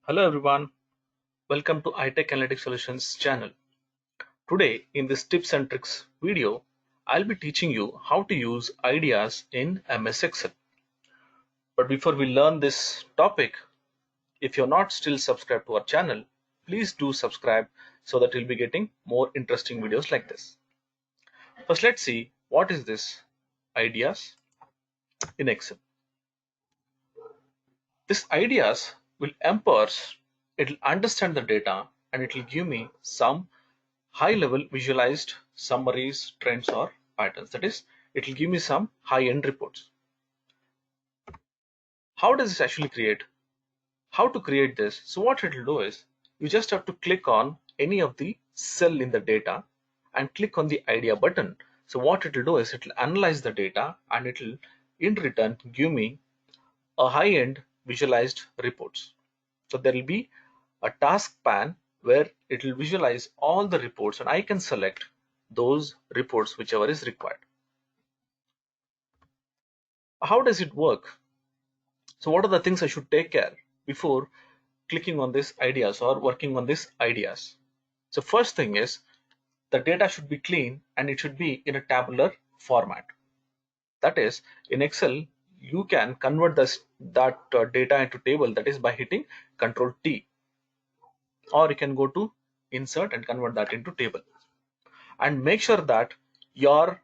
Hello everyone, welcome to iTech Analytic Solutions channel. Today in this tips and tricks video, I'll be teaching you how to use ideas in MS Excel. But before we learn this topic, if you're not still subscribed to our channel, please do subscribe so that you'll be getting more interesting videos like this. First, let's see what is this ideas in Excel. This ideas will empower, it'll understand the data and it will give me some high-level visualized summaries, trends, or patterns. That is, it will give me some high-end reports. How does this actually create? How to create this? So what it will do is, you just have to click on any of the cell in the data and click on the idea button. So what it will do is, it will analyze the data and it will in return give me a high-end visualized reports. So there will be a task pan where it will visualize all the reports and I can select those reports whichever is required. How does it work? So what are the things I should take care before clicking on these ideas or working on these ideas? So first thing is, the data should be clean and it should be in a tabular format. That is, in Excel you can convert that data into table, that is by hitting Control T, or you can go to insert and convert that into table. And make sure that your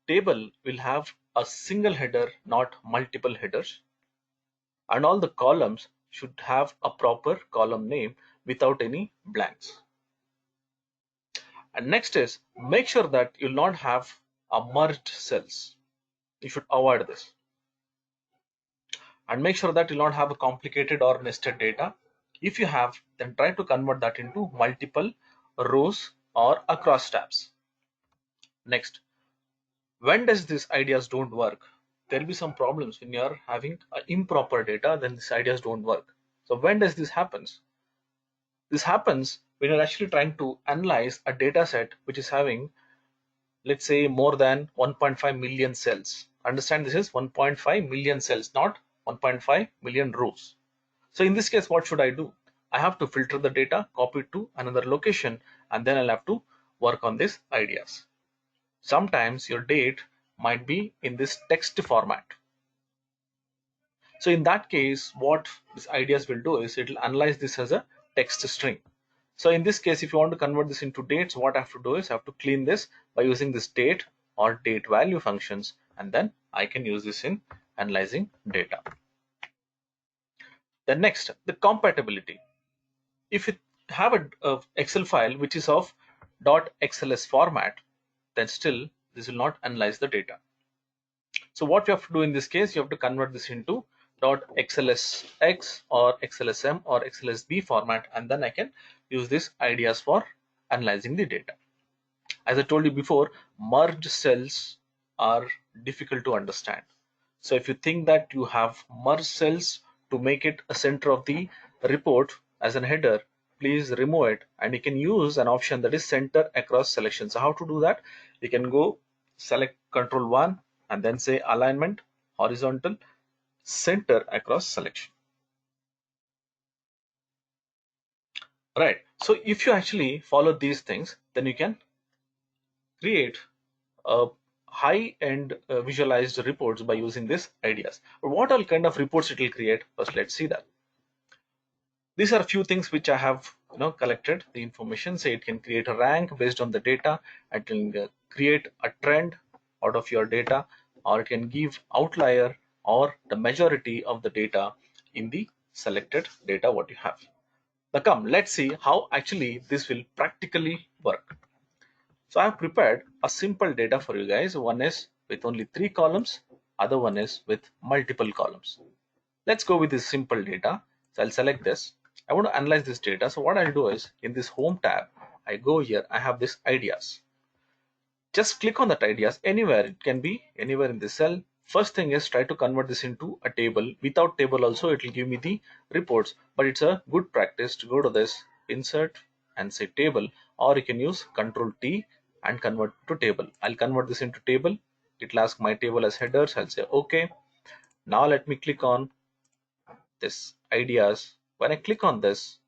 table will have a single header, not multiple headers, and all the columns should have a proper column name without any blanks. And next is, make sure that you'll not have a merged cells. You should avoid this. And make sure that you'll not have a complicated or nested data. If you have, then try to convert that into multiple rows or across tabs. Next, when does these ideas don't work? There'll be some problems when you're having improper data, then these ideas don't work. So when does this happens? This happens when you're actually trying to analyze a data set which is having, let's say, more than 1.5 million cells. Understand, this is 1.5 million cells, not 1.5 million rows. So in this case, what should I do? I have to filter the data, copy it to another location, and then I'll have to work on these ideas. Sometimes your date might be in this text format. So in that case, what these ideas will do is, it will analyze this as a text string. So in this case, if you want to convert this into dates, what I have to do is I have to clean this by using this date or date value functions, and then I can use this in analyzing data. Then next, the compatibility. If you have a Excel file which is of .xls format, then still this will not analyze the data. So what you have to do in this case, you have to convert this into .xlsx or xlsm or xlsb format, and then I can use these ideas for analyzing the data. As I told you before, merged cells are difficult to understand. So if you think that you have merged cells to make it a center of the report as an header, please remove it, and you can use an option that is center across selection. So how to do that? You can go select Control 1 and then say alignment horizontal center across selection. Right. So if you actually follow these things, then you can create a high-end visualized reports by using these ideas. But what all kind of reports it will create? First, let's see that. These are a few things which I have collected the information. Say it can create a rank based on the data. It can create a trend out of your data, or it can give outlier or the majority of the data in the selected data what you have. Now come, let's see how actually this will practically work. So I have prepared a simple data for you guys. One is with only 3 columns, other one is with multiple columns. Let's go with this simple data. So I'll select this. I want to analyze this data. So what I'll do is, in this home tab, I go here, I have this ideas. Just click on that ideas anywhere. It can be anywhere in this cell. First thing is, try to convert this into a table. Without table also, it will give me the reports, but it's a good practice to go to this insert and say table, or you can use Control T and convert to table. I'll convert this into table. It will ask my table as headers. I'll say okay. Now let me click on this ideas When I click on this,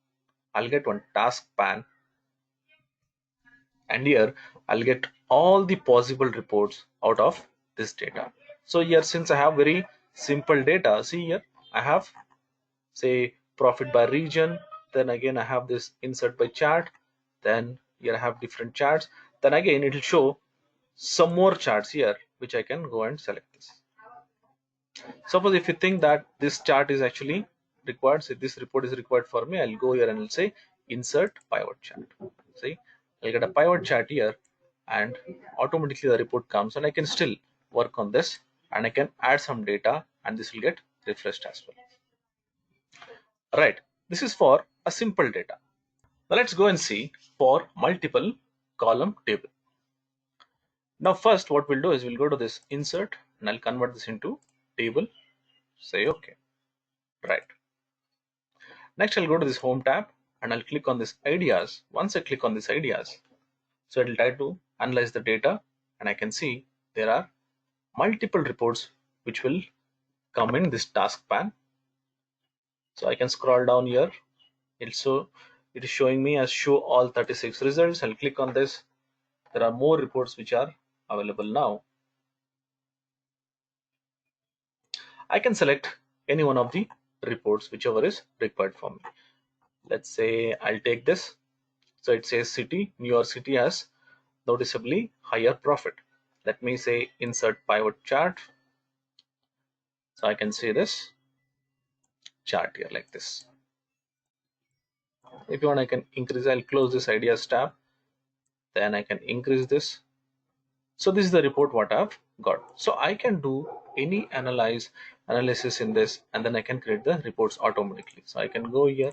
I'll get one task pan, and here I'll get all the possible reports out of this data. So here, since I have very simple data, see here I have, say, profit by region, then again I have this insert by chart, then here I have different charts, then again it will show some more charts here which I can go and select this. Suppose if you think that this chart is actually required, say this report is required for me, I'll go here and I'll say insert pivot chart. See, I'll get a pivot chart here, and automatically the report comes, and I can still work on this, and I can add some data, and this will get refreshed as well. Right, this is for a simple data. Now let's go and see for multiple column table. Now first what we'll do is we'll go to this insert, and I'll convert this into table, say okay. Right, next I'll go to this home tab, and I'll click on this ideas. Once I click on this ideas, so it'll try to analyze the data, and I can see there are multiple reports which will come in this task pan. So I can scroll down here. So it is showing me as show all 36 results. I'll click on this. There are more reports which are available now. I can select any one of the reports, whichever is required for me. Let's say I'll take this. So it says city, New York City has noticeably higher profit. Let me say insert pivot chart. So I can say this chart here like this. If you want, I can increase, I'll close this ideas tab, then I can increase this. So this is the report what I've got. So I can do any analysis in this, and then I can create the reports automatically. So I can go here.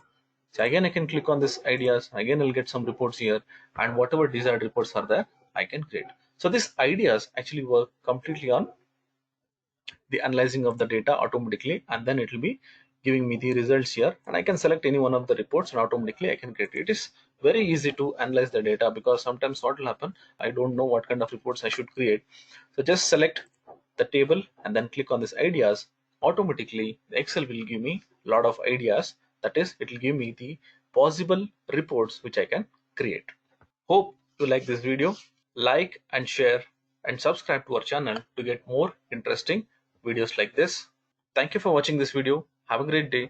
So again I can click on this ideas, again I'll get some reports here, and whatever desired reports are there, I can create. So these ideas actually work completely on the analyzing of the data automatically, and then it will be giving me the results here, and I can select any one of the reports and automatically I can create it. It is very easy to analyze the data, because sometimes what will happen, I don't know what kind of reports I should create. So just select the table and then click on this ideas. Automatically the Excel will give me a lot of ideas, that is, it will give me the possible reports which I can create. Hope you like this video. Like and share and subscribe to our channel to get more interesting videos like this. Thank you for watching this video. Have a great day.